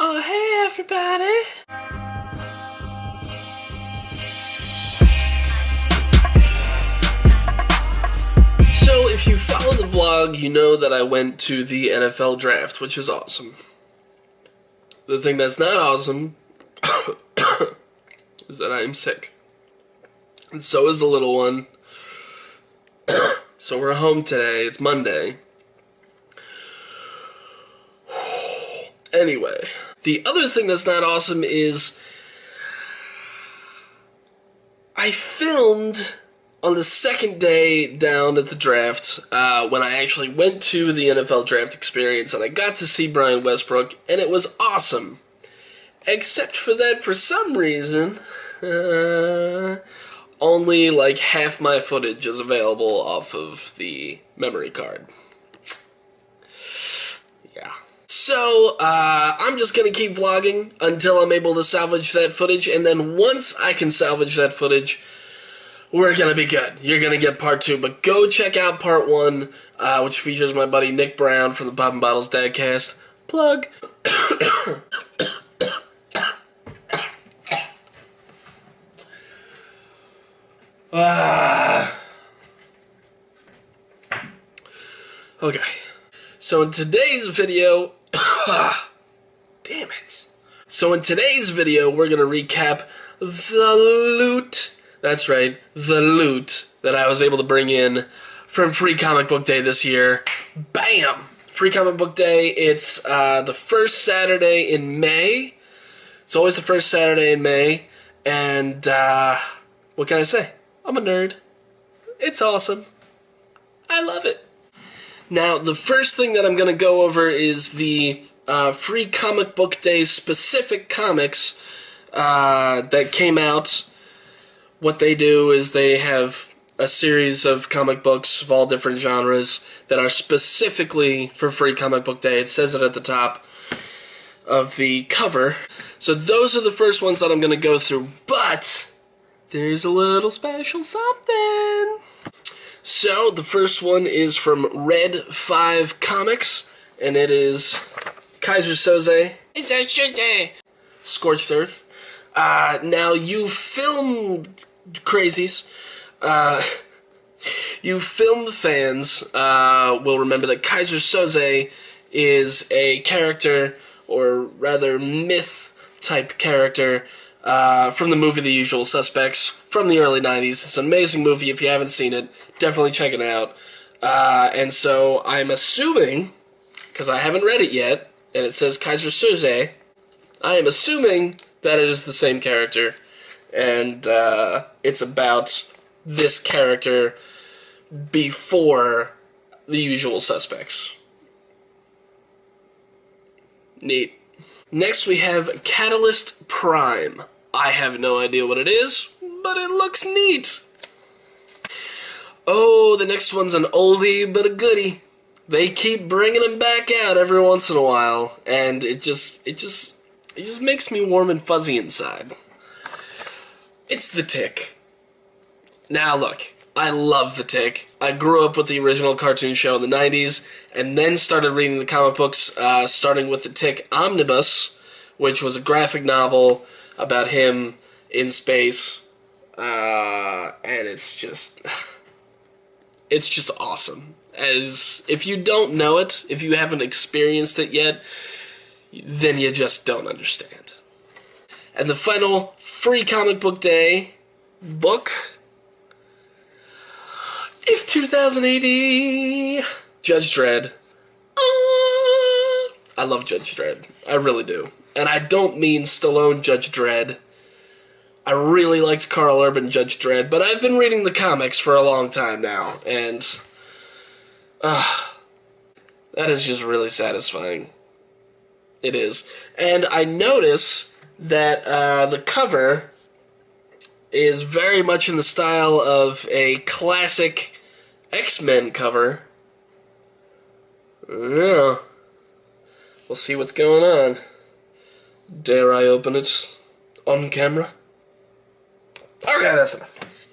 Oh, hey everybody! So, if you follow the vlog, you know that I went to the NFL draft, which is awesome. The thing that's not awesome is that I am sick. And so is the little one. So we're home today. It's Monday. Anyway, the other thing that's not awesome is I filmed on the second day down at the draft when I actually went to the NFL draft experience and I got to see Brian Westbrook, and it was awesome. Except for that, for some reason, only like half my footage is available off of the memory card. Yeah. So, I'm just gonna keep vlogging until I'm able to salvage that footage, and then once I can salvage that footage, we're gonna be good. You're gonna get part 2, but go check out part 1, which features my buddy Nick Brown from the Pop and Bottles Dadcast. Plug. Okay. So in today's video, damn it. So in today's video, we're gonna recap the loot. That's right, the loot that I was able to bring in from Free Comic Book Day this year. Bam! Free Comic Book Day, it's the first Saturday in May. It's always the first Saturday in May, and what can I say? I'm a nerd. It's awesome. I love it. Now, the first thing that I'm going to go over is the Free Comic Book Day specific comics that came out. What they do is they have a series of comic books of all different genres that are specifically for Free Comic Book Day. It says it at the top of the cover. So those are the first ones that I'm going to go through, but there's a little special something. So, the first one is from Red 5 Comics, and it is Kaiser Soze. It's a Soze! Scorched Earth. Now, you film crazies, you film fans will remember that Kaiser Soze is a character, or rather myth-type character, from the movie The Usual Suspects from the early 90s. It's an amazing movie. If you haven't seen it, definitely check it out. And so I'm assuming, because I haven't read it yet, and it says Kaiser Soze, I am assuming that it is the same character, and it's about this character before The Usual Suspects. Neat. Next we have Catalyst Prime. I have no idea what it is, but it looks neat. Oh, the next one's an oldie but a goodie. They keep bringing them back out every once in a while, and it just makes me warm and fuzzy inside. It's The Tick. Now look, I love The Tick. I grew up with the original cartoon show in the 90s, and then started reading the comic books, starting with The Tick Omnibus, which was a graphic novel about him in space, and it's just awesome. As if you don't know it, if you haven't experienced it yet, then you just don't understand. And the final Free Comic Book Day book is 2000 AD, Judge Dredd. I love Judge Dredd. I really do. And I don't mean Stallone Judge Dredd. I really liked Carl Urban Judge Dredd, but I've been reading the comics for a long time now, and that is just really satisfying. It is. And I notice that the cover is very much in the style of a classic X-Men cover. Yeah. We'll see what's going on. Dare I open it on camera? Okay, that's enough.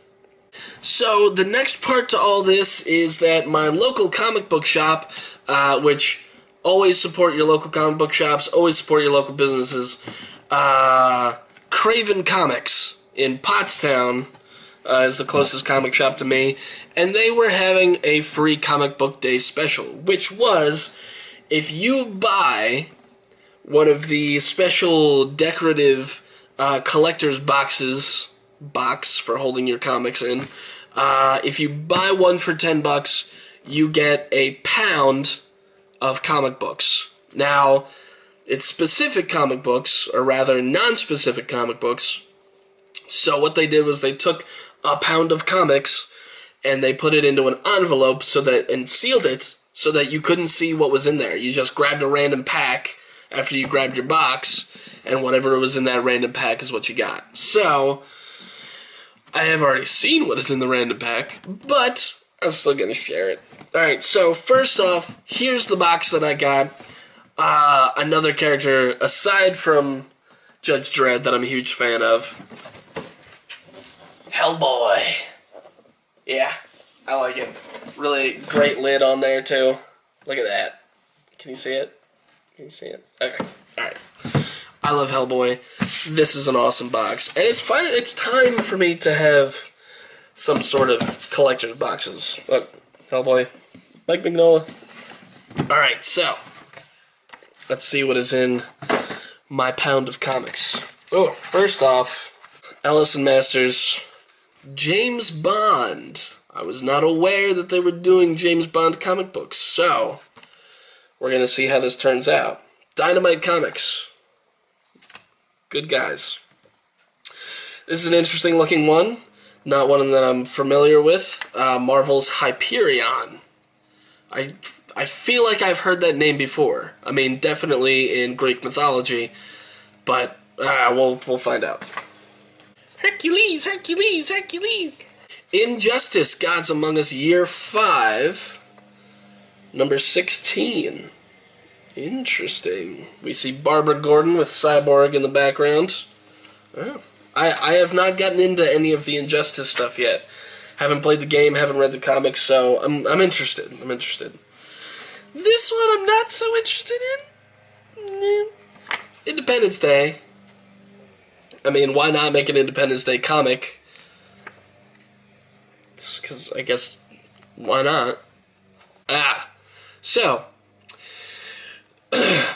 So, the next part to all this is that my local comic book shop, which Always support your local comic book shops. Always support your local businesses. Craven Comics in Pottstown is the closest comic shop to me. And they were having a free comic book day special, which was if you buy one of the special decorative collector's box for holding your comics in, if you buy one for $10, you get a pound of comic books. Now, it's specific comic books, or rather non-specific comic books. So what they did was they took a pound of comics and they put it into an envelope and sealed it so that you couldn't see what was in there. You just grabbed a random pack after you grabbed your box, and whatever was in that random pack is what you got. So, I have already seen what is in the random pack, but I'm still going to share it. Alright, so first off, here's the box that I got. Another character, aside from Judge Dredd, that I'm a huge fan of. Hellboy. Yeah, I like it. Really great lid on there, too. Look at that. Can you see it? Can you see it? Okay, alright. I love Hellboy. This is an awesome box. And it's time for me to have some sort of collector's boxes. Look, Hellboy. Mike Mignola. Alright, so let's see what is in my pound of comics. Oh, first off, Allison Masters, James Bond. I was not aware that they were doing James Bond comic books, so we're going to see how this turns out. Dynamite Comics. Good guys. This is an interesting looking one. Not one that I'm familiar with. Marvel's Hyperion. I feel like I've heard that name before. I mean, definitely in Greek mythology, but we'll find out. Hercules, Hercules, Hercules. Injustice, Gods Among Us, Year 5, number 16. Interesting. We see Barbara Gordon with Cyborg in the background. Oh. I have not gotten into any of the Injustice stuff yet. Haven't played the game, haven't read the comics, so I'm interested. I'm interested. This one I'm not so interested in. Independence Day. I mean, why not make an Independence Day comic? Because I guess, why not? So,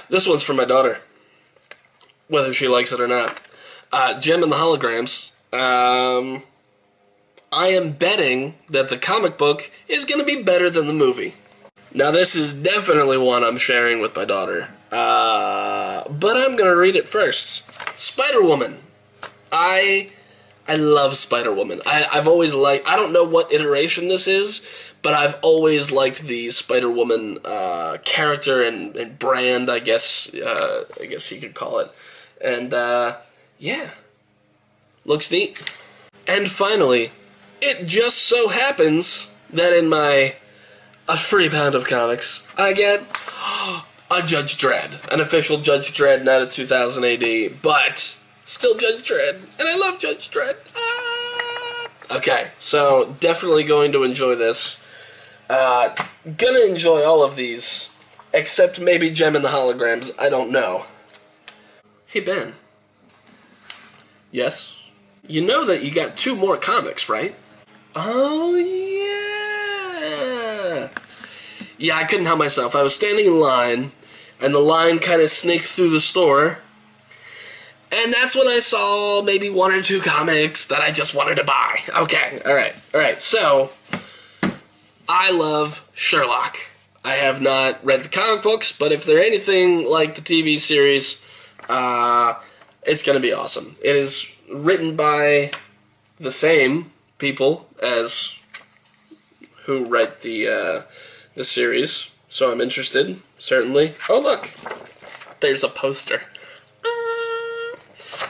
this one's for my daughter, whether she likes it or not. Jem and the Holograms. I am betting that the comic book is going to be better than the movie. Now, this is definitely one I'm sharing with my daughter, but I'm going to read it first. Spider-Woman. I love Spider-Woman. I've always liked, I don't know what iteration this is, but I've always liked the Spider-Woman character and brand, I guess you could call it. And, yeah. Looks neat. And finally, it just so happens that in my free pound of comics, I get a Judge Dredd. An official Judge Dredd, not a 2000 AD, but still Judge Dredd. And I love Judge Dredd. Okay, so definitely going to enjoy this. Gonna enjoy all of these, except maybe Jem and the Holograms. I don't know. Hey, Ben. Yes? You know that you got 2 more comics, right? Oh, yeah. Yeah, I couldn't help myself. I was standing in line, and the line kind of snaked through the store, and that's when I saw maybe 1 or 2 comics that I just wanted to buy. Okay, alright. So, I love Sherlock. I have not read the comic books, but if they're anything like the TV series, it's going to be awesome. It is written by the same people as who write the series, so I'm interested, certainly. Oh, look. There's a poster.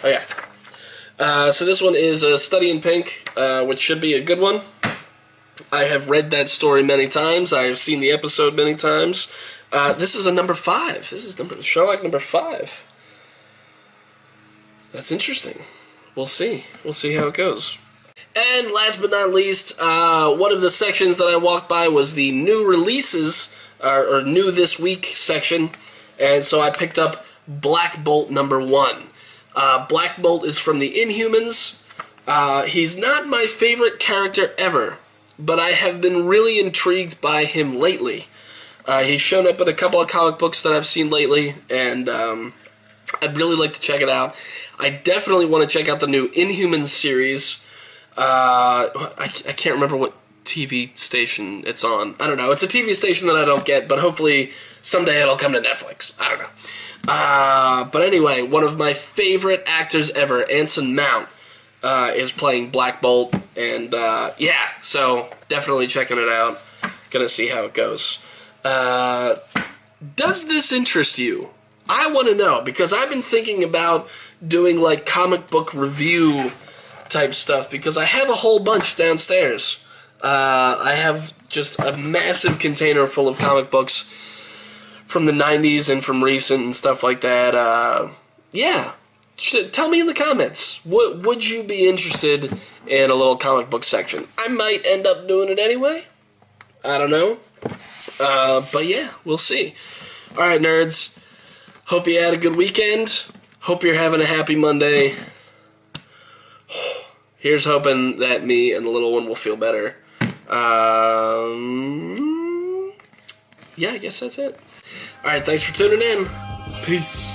Okay. So this one is Study in Pink, which should be a good one. I have read that story many times. I have seen the episode many times. This is a number 5. This is Sherlock number 5. That's interesting. We'll see. We'll see how it goes. And last but not least, one of the sections that I walked by was the new releases or new this week section, and so I picked up Black Bolt #1. Black Bolt is from the Inhumans. He's not my favorite character ever, but I have been really intrigued by him lately. He's shown up in a couple of comic books that I've seen lately, and I'd really like to check it out. I definitely want to check out the new Inhumans series. I can't remember what TV station it's on. I don't know. It's a TV station that I don't get, but hopefully someday it'll come to Netflix. I don't know. But anyway, one of my favorite actors ever, Anson Mount, is playing Black Bolt, and yeah, so definitely checking it out. Gonna see how it goes. Does this interest you? I want to know, because I've been thinking about doing like comic book review type stuff, because I have a whole bunch downstairs. I have just a massive container full of comic books from the 90s and from recent and stuff like that. Yeah. Tell me in the comments, would you be interested in a little comic book section? I might end up doing it anyway. I don't know. But yeah, we'll see. Alright, nerds. Hope you had a good weekend. Hope you're having a happy Monday. Here's hoping that me and the little one will feel better. Yeah, I guess that's it. Alright, thanks for tuning in. Peace.